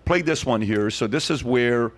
play this one here. So this is where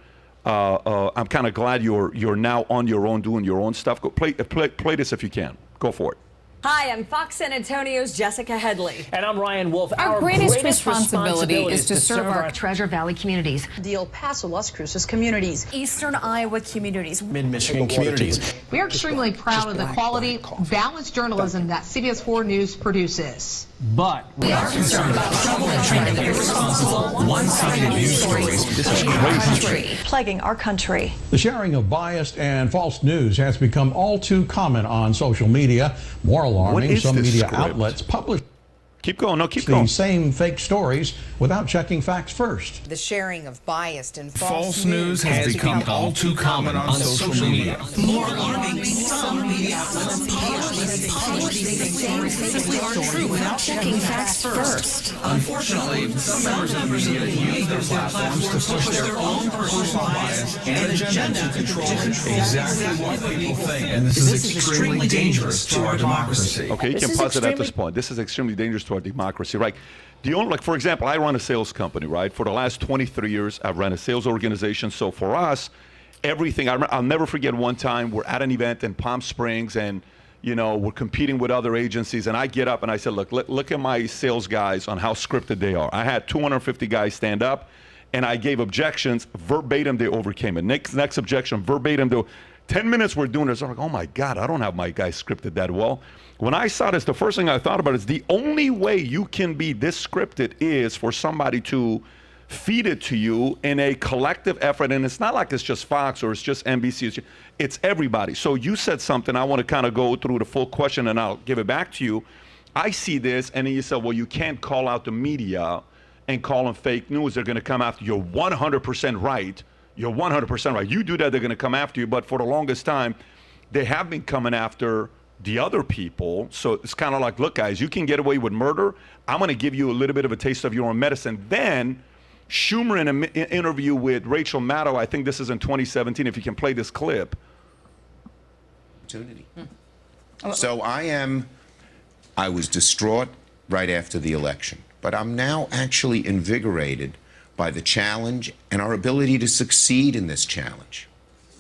I'm kind of glad you're now on your own doing your own stuff. Go play this if you can. Go for it. Hi, I'm Fox San Antonio's Jessica Headley. And I'm Ryan Wolf. Our greatest responsibility is to serve our Treasure Valley communities, the El Paso, Las Cruces communities, Eastern Iowa communities, Mid-Michigan communities. We are extremely proud of the quality, balanced journalism that CBS 4 News produces. But We are concerned about trouble and trend of irresponsible, one-sided news stories. This is crazy. plaguing our country. The sharing of biased and false news has become all too common on social media. More alarming, some media outlets publish Keep going. No, keep the going. same fake stories without checking facts first. The sharing of biased and False news has become all too common on social media. More alarming, some media outlets publish these same simply aren't true without checking facts first. Unfortunately, some members of the media use their platforms to push their own personal bias and agenda to control exactly what people think. And this is extremely dangerous to our democracy. Okay, you can pause it at this point. This is extremely dangerous to our democracy, right? Like, for example, I run a sales company, right? For the last 23 years, I've run a sales organization. So for us, everything, I'll never forget one time we're at an event in Palm Springs and, you know, we're competing with other agencies. And I get up and I said, look at my sales guys on how scripted they are. I had 250 guys stand up and I gave objections, verbatim, they overcame it. Next objection, verbatim, 10 minutes we're doing this. I'm like, oh my God, I don't have my guys scripted that well. When I saw this, the first thing I thought about is the only way you can be this scripted is for somebody to feed it to you in a collective effort. And it's not like it's just Fox or it's just NBC. It's everybody. So you said something. I want to kind of go through the full question and I'll give it back to you. I see this and then you said, well, you can't call out the media and call them fake news. They're going to come after you. You're 100% right. You're 100% right. You do that, they're going to come after you. But for the longest time, they have been coming after the other people. So it's kind of like, look, guys, you can get away with murder. I'm going to give you a little bit of a taste of your own medicine. Then Schumer in an interview with Rachel Maddow, I think this is in 2017, if you can play this clip. Opportunity. So I was distraught right after the election, but I'm now actually invigorated by the challenge and our ability to succeed in this challenge.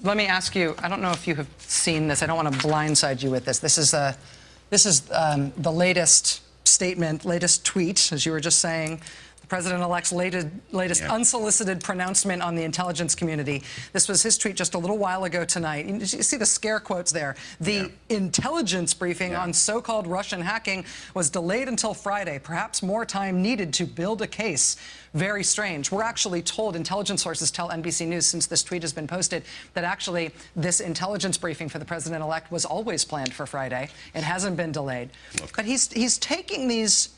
Let me ask you, I don't know if you have seen this. I don't want to blindside you with this. This is the latest statement, latest tweet, as you were just saying. The president-elect's latest unsolicited pronouncement on the intelligence community. This was his tweet just a little while ago tonight. You see the scare quotes there. The intelligence briefing on so-called Russian hacking was delayed until Friday. Perhaps more time needed to build a case. Very strange. We're actually told, intelligence sources tell NBC News since this tweet has been posted, that actually this intelligence briefing for the president-elect was always planned for Friday. It hasn't been delayed. But he's taking these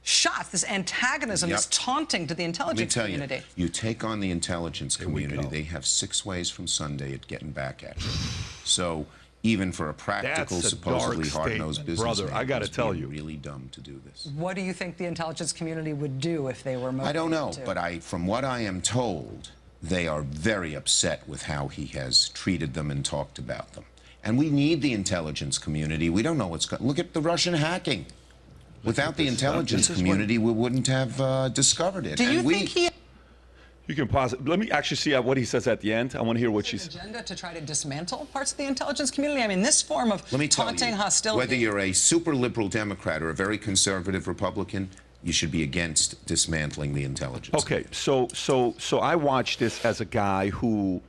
shots, this antagonism, this taunting to the intelligence community. Let me tell you, you take on the intelligence community, they have 6 ways from Sunday at getting back at you. So even for a practical, supposedly hard-nosed business, brother, I got to tell you, really dumb to do this. What do you think the intelligence community would do if they were motivated? I don't know, but from what I am told, they are very upset with how he has treated them and talked about them. And we need the intelligence community. We don't know what's going on. Look at the Russian hacking. Without the intelligence community, we wouldn't have discovered it. Do you think he... You can pause it. Let me actually see what he says at the end. I want to hear what she's... agenda to try to dismantle parts of the intelligence community? I mean, this form of taunting, hostility... Whether you're a super liberal Democrat or a very conservative Republican, you should be against dismantling the intelligence. Okay, so I watched this as a guy who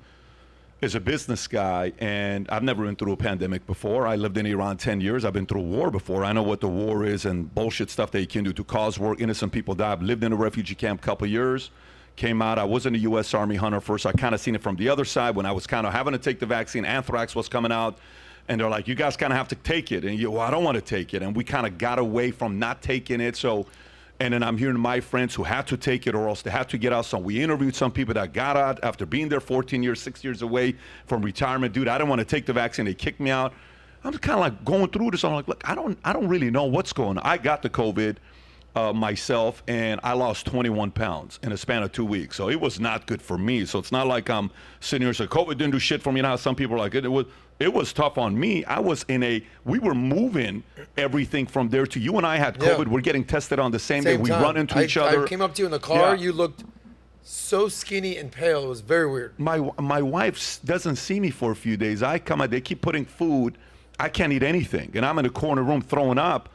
is a business guy, and I've never been through a pandemic before. I lived in Iran 10 years. I've been through war before. I know what the war is and bullshit stuff that you can do to cause war. Innocent people die. I've lived in a refugee camp a couple years. Came out. I wasn't a U.S. Army hunter first. I kind of seen it from the other side when I was kind of having to take the vaccine. Anthrax was coming out, and they're like, you guys kind of have to take it. And well, I don't want to take it. And we kind of got away from not taking it. So, and then I'm hearing my friends who had to take it or else they had to get out. So we interviewed some people that got out after being there 14 years, 6 years away from retirement. Dude, I didn't want to take the vaccine. They kicked me out. I'm kind of like going through this. I'm like, look, I don't really know what's going on. I got the COVID myself, and I lost 21 pounds in a span of 2 weeks. So it was not good for me. So it's not like I'm sitting here saying COVID didn't do shit for me. Now some people are like, it was tough on me. We were moving everything from there to you and I had COVID. We're getting tested on the same day. We run into each other. I came up to you in the car. You looked so skinny and pale. It was very weird. My wife doesn't see me for a few days. I come out, they keep putting food. I can't eat anything, and I'm in the corner room throwing up.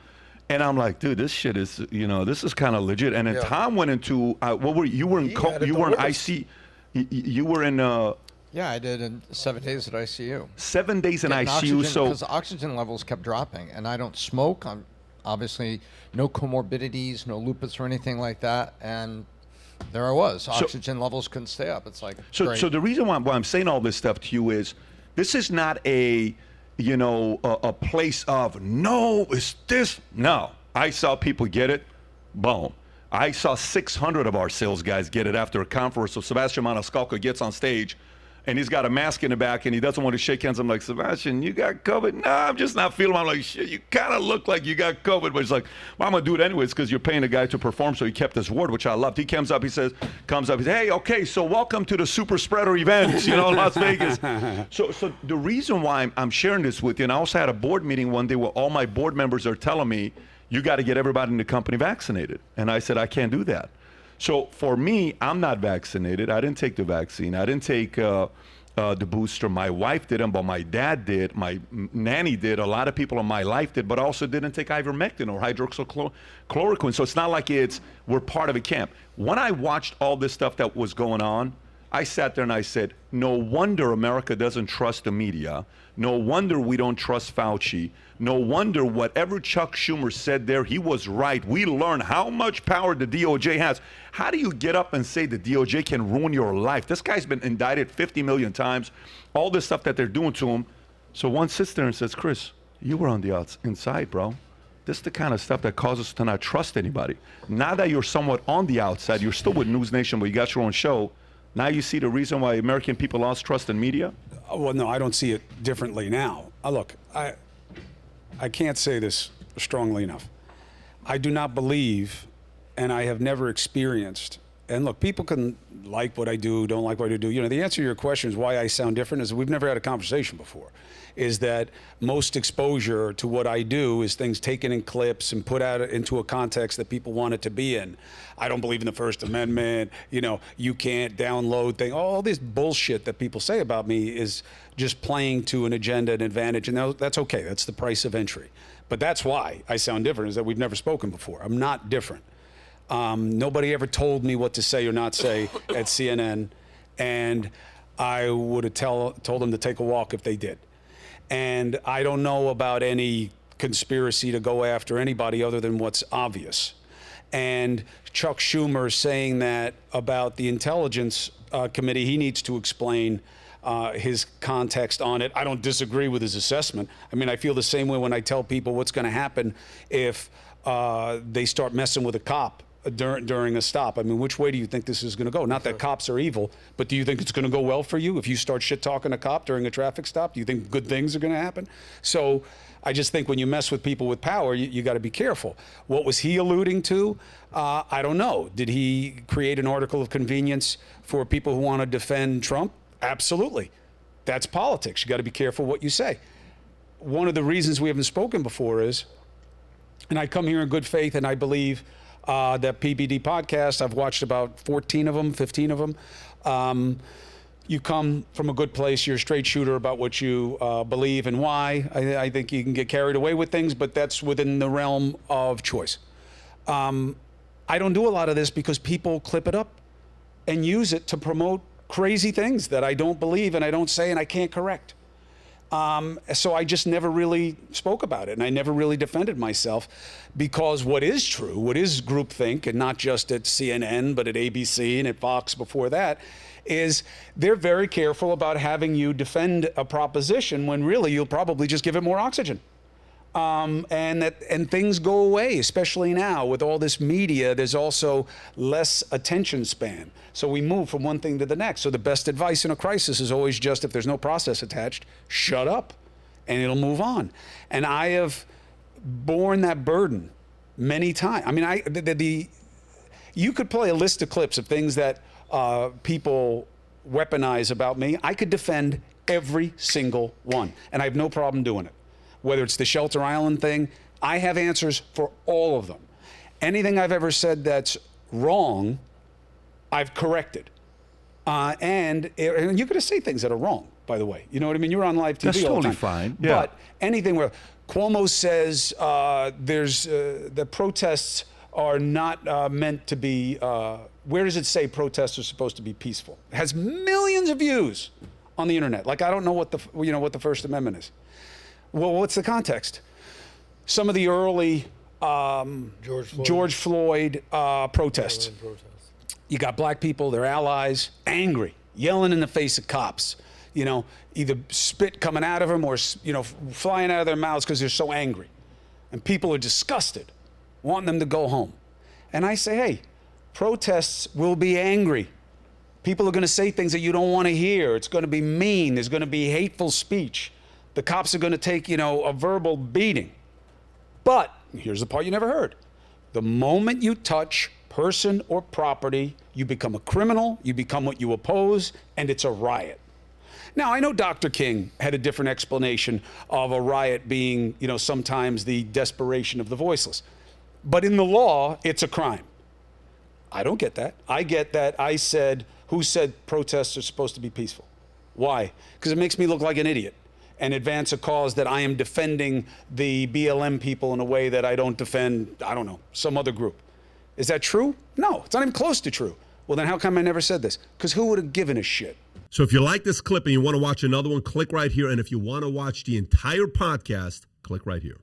And I'm like, dude, this shit is, this is kind of legit. And then Tom went into, you were in IC, you were in. Yeah, I did in 7 days at ICU. 7 days in ICU, because the oxygen levels kept dropping, and I don't smoke. I'm obviously no comorbidities, no lupus or anything like that, and there I was. Oxygen levels couldn't stay up. It's like so the reason why I'm saying all this stuff to you is, this is not a place of, no, it's this. No, I saw people get it. Boom. I saw 600 of our sales guys get it after a conference. So Sebastian Maniscalco gets on stage, and he's got a mask in the back, and he doesn't want to shake hands. I'm like, Sebastian, you got COVID? No, I'm just not feeling. I'm like, shit, you kind of look like you got COVID. But he's like, well, I'm going to do it anyways because you're paying a guy to perform. So he kept his word, which I loved. He comes up, he says, hey, okay, so welcome to the super spreader event, in Las Vegas. So the reason why I'm sharing this with you, and I also had a board meeting one day where all my board members are telling me, you got to get everybody in the company vaccinated. And I said, I can't do that. So for me, I'm not vaccinated. I didn't take the vaccine. I didn't take the booster. My wife didn't, but my dad did. My nanny did. A lot of people in my life did, but also didn't take ivermectin or hydroxychloroquine. So it's not like we're part of a camp. When I watched all this stuff that was going on, I sat there and I said, no wonder America doesn't trust the media. No wonder we don't trust Fauci. No wonder whatever Chuck Schumer said there, he was right. We learned how much power the DOJ has. How do you get up and say the DOJ can ruin your life? This guy's been indicted 50 million times, all this stuff that they're doing to him. So one sits there and says, Chris, you were on the inside, bro. This is the kind of stuff that causes us to not trust anybody. Now that you're somewhat on the outside, you're still with News Nation, but you got your own show. Now you see the reason why American people lost trust in media? Well, no, I don't see it differently now. Look, I can't say this strongly enough. I do not believe, and I have never experienced, and look, people can like what I do, don't like what I do. The answer to your question is why I sound different is we've never had a conversation before. Is that most exposure to what I do is things taken in clips and put out into a context that people want it to be in. I don't believe in the First Amendment. You can't download things. All this bullshit that people say about me is just playing to an agenda and advantage, and that's okay. That's the price of entry. But that's why I sound different, is that we've never spoken before. I'm not different. Nobody ever told me what to say or not say at CNN, and I would have told them to take a walk if they did. And I don't know about any conspiracy to go after anybody other than what's obvious. And Chuck Schumer saying that about the Intelligence Committee, he needs to explain his context on it. I don't disagree with his assessment. I mean, I feel the same way when I tell people what's going to happen if they start messing with a cop during a stop. I mean, which way do you think this is going to go? Not that cops are evil, but do you think it's going to go well for you if you start shit-talking a cop during a traffic stop? Do you think good things are going to happen? So I just think when you mess with people with power, you got to be careful. What was he alluding to? I don't know. Did he create an article of convenience for people who want to defend Trump? Absolutely. That's politics. You got to be careful what you say. One of the reasons we haven't spoken before is, and I come here in good faith, and I believe that PBD podcast, I've watched about 14 of them, 15 of them. You come from a good place. You're a straight shooter about what you believe and why. I think you can get carried away with things, but that's within the realm of choice. I don't do a lot of this because people clip it up and use it to promote crazy things that I don't believe and I don't say and I can't correct. So I just never really spoke about it, and I never really defended myself, because what is true, what is groupthink, and not just at CNN, but at ABC and at Fox before that, is they're very careful about having you defend a proposition when really you'll probably just give it more oxygen. And things go away, especially now with all this media. There's also less attention span. So we move from one thing to the next. So the best advice in a crisis is always just, if there's no process attached, shut up and it'll move on. And I have borne that burden many times. I mean, you could play a list of clips of things that people weaponize about me. I could defend every single one, and I have no problem doing it. Whether it's the Shelter Island thing, I have answers for all of them. Anything I've ever said that's wrong, I've corrected. And you're going to say things that are wrong, by the way. You know what I mean? You're on live TV That's all the totally time. fine. Yeah. But anything where Cuomo says the protests are not meant to be, where does it say protests are supposed to be peaceful? It has millions of views on the internet. Like, I don't know what the First Amendment is. Well, what's the context? Some of the early George Floyd protests. You got black people, their allies, angry, yelling in the face of cops. You know, either spit coming out of them or, you know, flying out of their mouths because they're so angry. And people are disgusted, wanting them to go home. And I say, hey, protests will be angry. People are going to say things that you don't want to hear. It's going to be mean. There's going to be hateful speech. The cops are going to take, you know, a verbal beating. But here's the part you never heard. The moment you touch person or property, you become a criminal, you become what you oppose, and it's a riot. Now, I know Dr. King had a different explanation of a riot being, you know, sometimes the desperation of the voiceless. But in the law, it's a crime. I don't get that. I get that I said, who said protests are supposed to be peaceful? Why? Because it makes me look like an idiot and advance a cause that I am defending the BLM people in a way that I don't defend, I don't know, some other group. Is that true? No, it's not even close to true. Well, then how come I never said this? Because who would have given a shit? So if you like this clip and you want to watch another one, click right here. And if you want to watch the entire podcast, click right here.